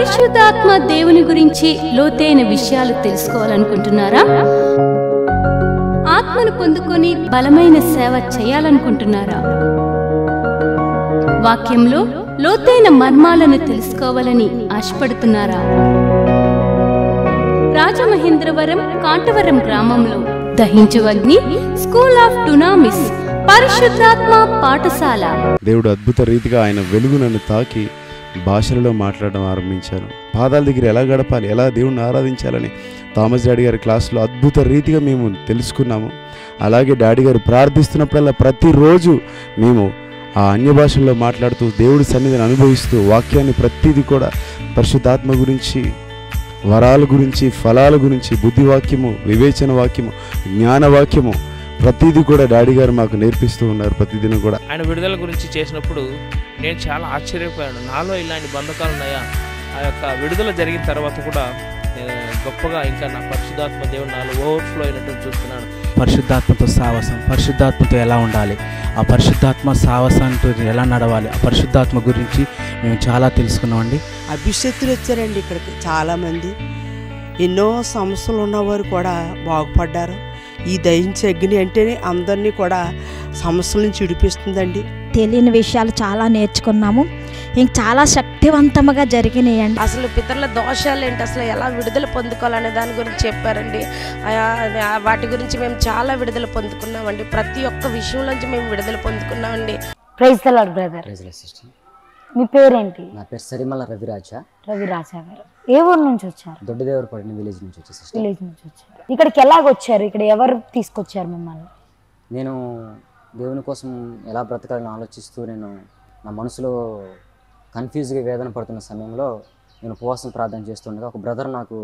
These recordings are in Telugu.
పరిశుద్ధాత్మ దేవుని గురించి లోతైన విషయాలు తెలుసుకోవాలనుకుంటున్నారా? ఆత్మను పొందుకొని బలమైన సేవ చేయాలనుకుంటున్నారా? వాక్యంలో లోతైన మర్మాలను తెలుసుకోవాలని ఆశపడుతున్నారా? రాజమహేంద్రవరం కాంటవరం గ్రామంలో దహించు అగ్ని స్కూల్ ఆఫ్ డునామిస్ పరిశుద్ధాత్మ పాఠశాల. దేవుడు అద్భుత రీతిగా ఆయన వెలుగు నన్ను తాకి భాషలలో మాట్లాడడం ఆరంభించారు. పాదాల దగ్గర ఎలా గడపాలి, ఎలా దేవుణ్ణి ఆరాధించాలని థామస్ డాడీ గారి క్లాసులో అద్భుత రీతిగా మేము తెలుసుకున్నాము. అలాగే డాడీ గారు ప్రార్థిస్తున్నప్పుడల్లా ప్రతిరోజు మేము ఆ అన్య భాషల్లో మాట్లాడుతూ దేవుడి సన్నిధిని అనుభవిస్తూ వాక్యాన్ని ప్రతిదీ కూడా పరిశుద్ధాత్మ గురించి, వరాల గురించి, ఫలాల గురించి, బుద్ధివాక్యము, వివేచన వాక్యము, జ్ఞానవాక్యము ప్రతిదీ కూడా డాడీ గారు మాకు నేర్పిస్తూ ఉన్నారు. ప్రతిదినం కూడా ఆయన విడుదల గురించి చేసినప్పుడు నేను చాలా ఆశ్చర్యపోయాను. నాలో ఇలాంటి బంధకాలు ఉన్నాయా? ఆ యొక్క విడుదల జరిగిన తర్వాత కూడా నేను గొప్పగా ఇంకా నా పరిశుద్ధాత్మ దేవుడు నాలో ఓవర్ఫ్లో అయినట్టు చూస్తున్నాను. పరిశుద్ధాత్మతో సావాసం, పరిశుద్ధాత్మతో ఎలా ఉండాలి, ఆ పరిశుద్ధాత్మ సావాసంతో ఎలా నడవాలి, ఆ పరిశుద్ధాత్మ గురించి మేము చాలా తెలుసుకున్నామండి. అభిషక్తులు వచ్చారండి ఇక్కడికి చాలామంది. ఎన్నో సమస్యలు ఉన్నవారు కూడా బాగుపడ్డారు. ఈ దహించే అగ్ని అంటేనే అందరినీ కూడా సమస్యల నుంచి విడిపిస్తుందండి. తెలియని విషయాలు చాలా నేర్చుకున్నాము. ఇంక చాలా శక్తివంతంగా జరిగినాయండి. అసలు పితరుల దోషాలు ఏంటి, అసలు ఎలా విడుదల పొందుకోవాలనే దాని గురించి చెప్పారండి. వాటి గురించి మేము చాలా విడుదల పొందుకున్నామండి. ప్రతి ఒక్క విషయం నుంచి మేము విడుదల పొందుకున్నామండి. Praise the Lord brother. మీ పేరేంటి? నా పేరు సరిమల రవిరాజ. రవిరాజా గారు ఏ ఊరు నుంచి వచ్చారు? దొడ్డదేవరపడిన విలేజ్ నుంచి వచ్చేసి. విలేజ్ నుంచి వచ్చారు. ఇక్కడికి ఎలాగ వచ్చారు? ఇక్కడ ఎవరు తీసుకొచ్చారు మిమ్మల్ని? నేను దేవుని కోసం ఎలా బ్రతకాలని ఆలోచిస్తూ నేను నా మనసులో కన్ఫ్యూజ్గా వేదన పడుతున్న సమయంలో నేను ఉపవాసం ప్రార్థన చేస్తుండగా ఒక బ్రదర్ నాకు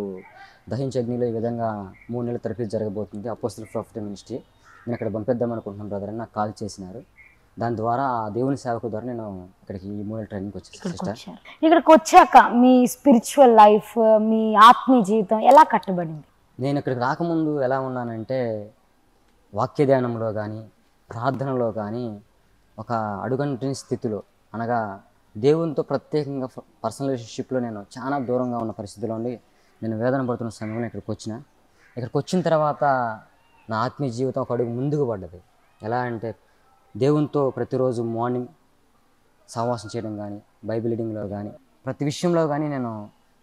దహించే అగ్నిలో ఈ విధంగా 3 నెలల తరఫీ జరగబోతుంది, అపోస్తల ప్రాఫిట్ మినిస్ట్రీ, నేను అక్కడ పంపిద్దాం అనుకుంటున్నాను బ్రదర్ అని నాకు కాల్ చేసినారు. దాని ద్వారా ఆ దేవుని సేవకు ద్వారా నేను ఇక్కడికి ఈ 3 నెలల ట్రైనింగ్కి వచ్చేసాను. ఇక్కడికి వచ్చాక మీ స్పిరిచువల్ లైఫ్, మీ ఆత్మీయ జీవితం ఎలా కట్టబడింది? నేను ఇక్కడికి రాకముందు ఎలా ఉన్నానంటే వాక్య ధ్యానంలో కానీ ప్రార్థనలో కానీ ఒక అడుగంటిని స్థితిలో, అనగా దేవునితో ప్రత్యేకంగా పర్సనల్ రిలేషన్షిప్లో నేను చాలా దూరంగా ఉన్న పరిస్థితిలో ఉండి నేను వేదన పడుతున్న సమయంలో ఇక్కడికి వచ్చిన తర్వాత నా ఆత్మీయ జీవితం ఒక అడుగు ముందుకు పడ్డది. ఎలా అంటే దేవునితో ప్రతిరోజు మార్నింగ్ సహవాసం చేయడం కానీ, బైబిల్ రీడింగ్లో కానీ, ప్రతి విషయంలో కానీ నేను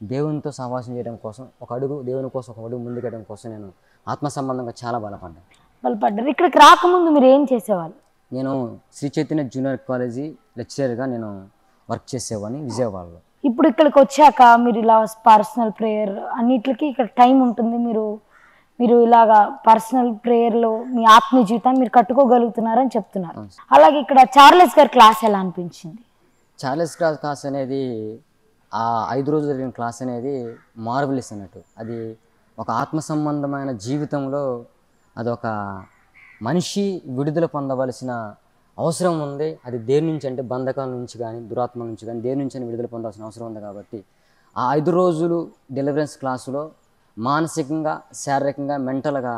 దేవునితో సహవాసం చేయడం కోసం ఒక అడుగు, దేవుని కోసం ఒక అడుగు ముందుకెళ్ళడం కోసం నేను ఆత్మ సంబంధంగా చాలా బలపడ్డాను. ఇక్కడికి రాకముందు మీరు ఏం చేసేవాళ్ళు? నేను శ్రీ చైతన్య జూనియర్ కాలేజీ లెక్చరర్గా నేను వర్క్ చేసేవాడిని విజయవాడలో. ఇప్పుడు ఇక్కడికి వచ్చాక మీరు ఇలా పర్సనల్ ప్రేయర్ అన్నిటికీ ఇక్కడ టైం ఉంటుంది. మీరు ఇలాగా పర్సనల్ ప్రేయర్లో మీ ఆత్మీయ జీవితాన్ని మీరు కట్టుకోగలుగుతున్నారని చెప్తున్నారు. అలాగే ఇక్కడ చార్లెస్ గారి క్లాస్ ఎలా అనిపించింది? చార్లెస్ క్లాస్ అనేది ఆ 5 రోజులు జరిగిన క్లాస్ అనేది మార్వెలస్ అన్నట్టు. అది ఒక ఆత్మ సంబంధమైన జీవితంలో అదొక మనిషి విడుదల పొందవలసిన అవసరం ఉంది. అది దేని నుంచి అంటే బంధకాల నుంచి కానీ, దురాత్మ నుంచి కానీ, దేని నుంచి అని విడుదల పొందాల్సిన అవసరం ఉంది. కాబట్టి ఆ 5 రోజులు డెలివరెన్స్ క్లాసులో మానసికంగా, శారీరకంగా, మెంటల్గా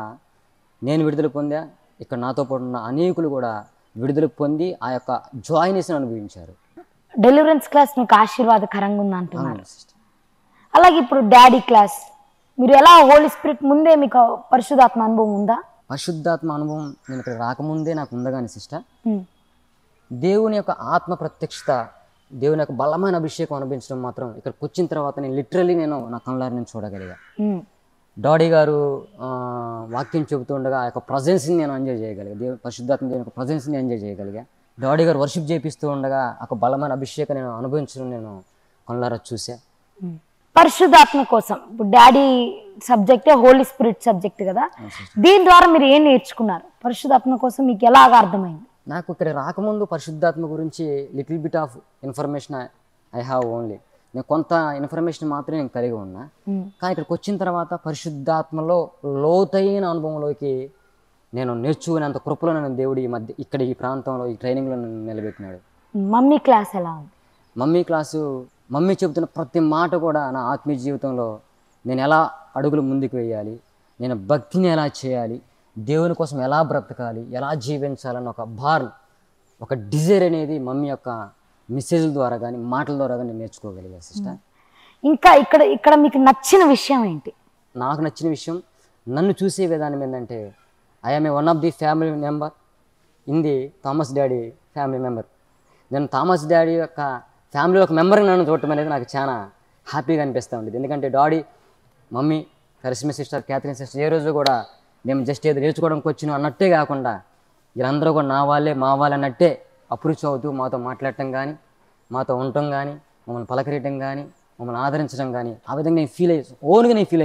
నేను విడుదల పొందా. ఇక్కడ నాతో పాటు ఉన్న అనేకులు కూడా విడుదల పొంది ఆ యొక్క జాయినెస్ని అనుభవించారు. డెలివరెన్స్ క్లాస్ మీకు ఆశీర్వాదకరంగా ఉంది అంటున్నారు. అలాగే ఇప్పుడు డాడీ క్లాస్ మీరు ఎలా, హోలీ స్పిరిట్ ముందే మీకు పరిశుద్ధాత్మ అనుభవం ఉందా? పరిశుద్ధాత్మ అనుభవం నేను ఇక్కడ రాకముందే నాకు ఉందా కానీ సిస్టర్, దేవుని యొక్క ఆత్మ ప్రత్యక్షత, దేవుని యొక్క బలమైన అభిషేకం అనుభవించడం మాత్రం ఇక్కడికి వచ్చిన తర్వాత నేను లిటరల్లీ నేను నా కళ్ళారి నుంచి చూడగలిగా. డాడీ గారు వాక్యం చెబుతూ ఉండగా ఆ యొక్క ప్రజెన్స్ని నేను ఎంజాయ్ చేయగలిగా. పరిశుద్ధాత్మ దేవుని యొక్క ప్రజెన్స్ని ఎంజాయ్ చేయగలిగా. డాడీ గారు వర్షిప్ చేపిస్తూ ఉండగా ఒక బలమైన అభిషేకం నేను అనుభవించడం నేను కళ్ళారా చూసా. పరిశుద్ధాత్మ కోసం ఇప్పుడు డాడీ సబ్జెక్టే హోలీ స్పిరిట్ సబ్జెక్ట్ కదా, దీని ద్వారా మీరు ఏం నేర్చుకున్నారు? పరిశుద్ధాత్మ కోసం మీకు ఎలాగ అర్థమైంది? నాకు ఇక్కడ రాకముందు పరిశుద్ధాత్మ గురించి little bit of information I have only. నేను కొంత ఇన్ఫర్మేషన్ మాత్రమే నేను కలిగి ఉన్నా. కానీ ఇక్కడికి వచ్చిన తర్వాత పరిశుద్ధాత్మలో లోతైన అనుభవంలోకి నేను నేర్చుకునేంత కృపలో నేను దేవుడు ఈ మధ్య ఇక్కడ ఈ ప్రాంతంలో ఈ ట్రైనింగ్లో నన్ను నిలబెట్టినాడు. మమ్మీ క్లాస్ ఎలా ఉంది? మమ్మీ క్లాసు, మమ్మీ చెబుతున్న ప్రతి మాట కూడా నా ఆత్మీయ జీవితంలో నేను ఎలా అడుగులు ముందుకు వేయాలి, నేను భక్తిని ఎలా చేయాలి, దేవుని కోసం ఎలా బ్రతకాలి, ఎలా జీవించాలని ఒక భార్, ఒక డిజైర్ అనేది మమ్మీ యొక్క మెసేజ్ల ద్వారా కానీ మాటల ద్వారా కానీ నేర్చుకోగలిగా సిస్టర్. ఇంకా ఇక్కడ మీకు నచ్చిన విషయం ఏంటి? నాకు నచ్చిన విషయం, నన్ను చూసే విధానం ఏంటంటే I'm one of the family member in the Thomas daddy family member. నేను థామస్ డాడీ యొక్క ఫ్యామిలీ ఒక మెంబర్గా నన్ను చూడటం అనేది నాకు చాలా హ్యాపీగా అనిపిస్తూ ఉండేది. ఎందుకంటే daddy, mummy, Karishma sister, Catherine sister ఏ రోజు కూడా మేము జస్ట్ ఏదో నేర్చుకోవడానికి వచ్చిన అన్నట్టే కాకుండా వీళ్ళందరూ కూడా నా వాళ్ళే మా వాళ్ళే అన్నట్టే అప్రోచ్ అవుతూ మాతో మాట్లాడటం కానీ, మాతో ఉండటం కానీ, మమ్మల్ని పలకరియటం కానీ, మమ్మల్ని ఆదరించడం కానీ, ఆ విధంగా నేను ఫీల్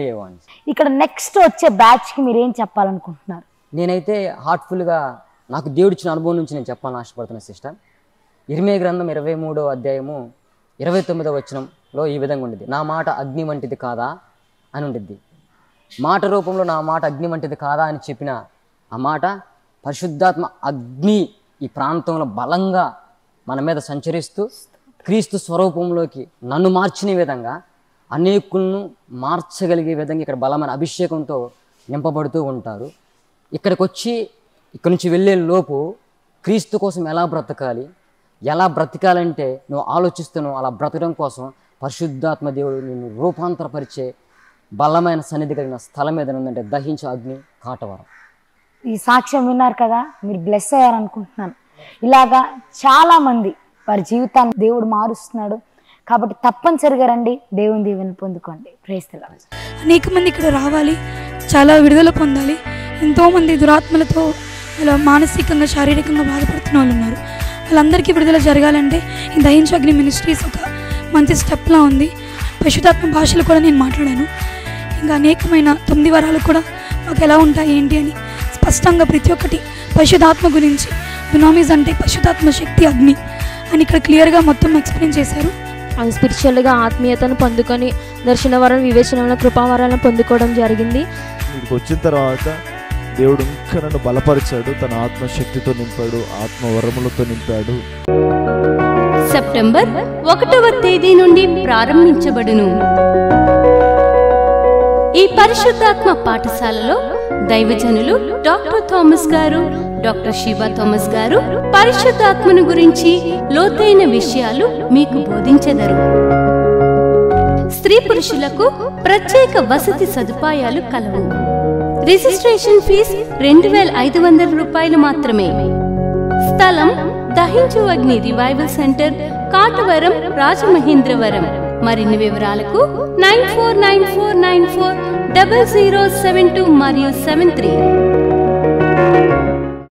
అయ్యేవాడిని. ఇక్కడ నెక్స్ట్ వచ్చే బ్యాచ్కి మీరు ఏం చెప్పాలనుకుంటున్నారు? నేనైతే హార్ట్ఫుల్గా నాకు దేవుడిచ్చిన అనుభవం నుంచి నేను చెప్పాలని ఆశపడుతున్నా సిస్టర్. ఇర్మియా గ్రంథం 23వ అధ్యాయము 29వ వచనంలో ఈ విధంగా ఉండిద్ది, నా మాట అగ్ని వంటిది కాదా అని ఉండిద్ది. మాట రూపంలో నా మాట అగ్ని వంటిది కాదా అని చెప్పిన ఆ మాట పరిశుద్ధాత్మ అగ్ని ఈ ప్రాంతంలో బలంగా మన మీద సంచరిస్తూ క్రీస్తు స్వరూపంలోకి నన్ను మార్చిన విధంగా అనేకులను మార్చగలిగే విధంగా ఇక్కడ బలమైన అభిషేకంతో నింపబడుతూ ఉంటారు. ఇక్కడి నుంచి వెళ్ళే లోపు క్రీస్తు కోసం ఎలా బ్రతకాలంటే నువ్వు ఆలోచిస్తున్నావు, అలా బ్రతకడం కోసం పరిశుద్ధాత్మ దేవుడు నిన్ను రూపాంతరపరిచే బలమైన సన్నిధి కలిగిన స్థలం మీద ఉందంటే దహించే అగ్ని కాటవరం. ఈ సాక్ష్యం విన్నారు కదా, మీరు బ్లెస్ అయ్యారనుకుంటున్నాను. ఇలాగా చాలామంది వారి జీవితాన్ని దేవుడు మారుస్తున్నాడు కాబట్టి తప్పనిసరిగా రండి, దేవుని దీవెనలు పొందుకోండి. Praise the lord. అనేక మంది ఇక్కడ రావాలి, చాలా విడుదల పొందాలి. ఎంతోమంది దురాత్మలతో ఇలా మానసికంగా శారీరకంగా బాధపడుతున్న వాళ్ళు ఉన్నారు. వాళ్ళందరికీ విడుదల జరగాలంటే ఈ దహించు అగ్ని మినిస్ట్రీస్ ఒక మంచి స్టెప్లా ఉంది. పరిశుద్ధాత్మ భాషలు కూడా నేను మాట్లాడాను. ఇంకా అనేకమైన 9 వరాలు కూడా మాకు ఎలా ఉంటాయి ఏంటి అని స్పష్టంగా ప్రతి ఒక్కటి పరిశుద్ధాత్మ గురించి, దునామీస్ అంటే పరిశుద్ధాత్మ శక్తి అగ్ని అని ఇక్కడ క్లియర్గా మొత్తం ఎక్స్ప్లెయిన్ చేశారు. అది స్పిరిచువల్గా ఆత్మీయతను పొందుకొని దర్శన వరం, వివేచనలో కృపావరాలను పొందుకోవడం జరిగింది. ఇక్కడికి వచ్చిన తర్వాత దేవుడు ఇంకా నన్ను బలపరిచాడు, తన ఆత్మశక్తితో నింపాడు, ఆత్మ వరములతో నింపాడు. సెప్టెంబర్ 1వ తేదీ నుండి ప్రారంభించబడును. ఈ పరిశుద్ధాత్మ పాఠశాలలో దైవజనులు డాక్టర్ థామస్ గారు, డాక్టర్ షీబా థామస్ గారు పరిశుద్ధాత్మను గురించి లోతైన విషయాలు మీకు బోధించెదరు. స్త్రీ పురుషులకు ప్రత్యేక వసతి సదుపాయాలు కలవు. రిజిస్ట్రేషన్ ఫీజు 2500 రూపాయలు మాత్రమే. స్థలం దహించు అగ్ని రివైవల్ సెంటర్, కాటవరం, రాజమహేంద్రవరం. మరిన్ని వివరాలకు 9494940072 మరియు 73.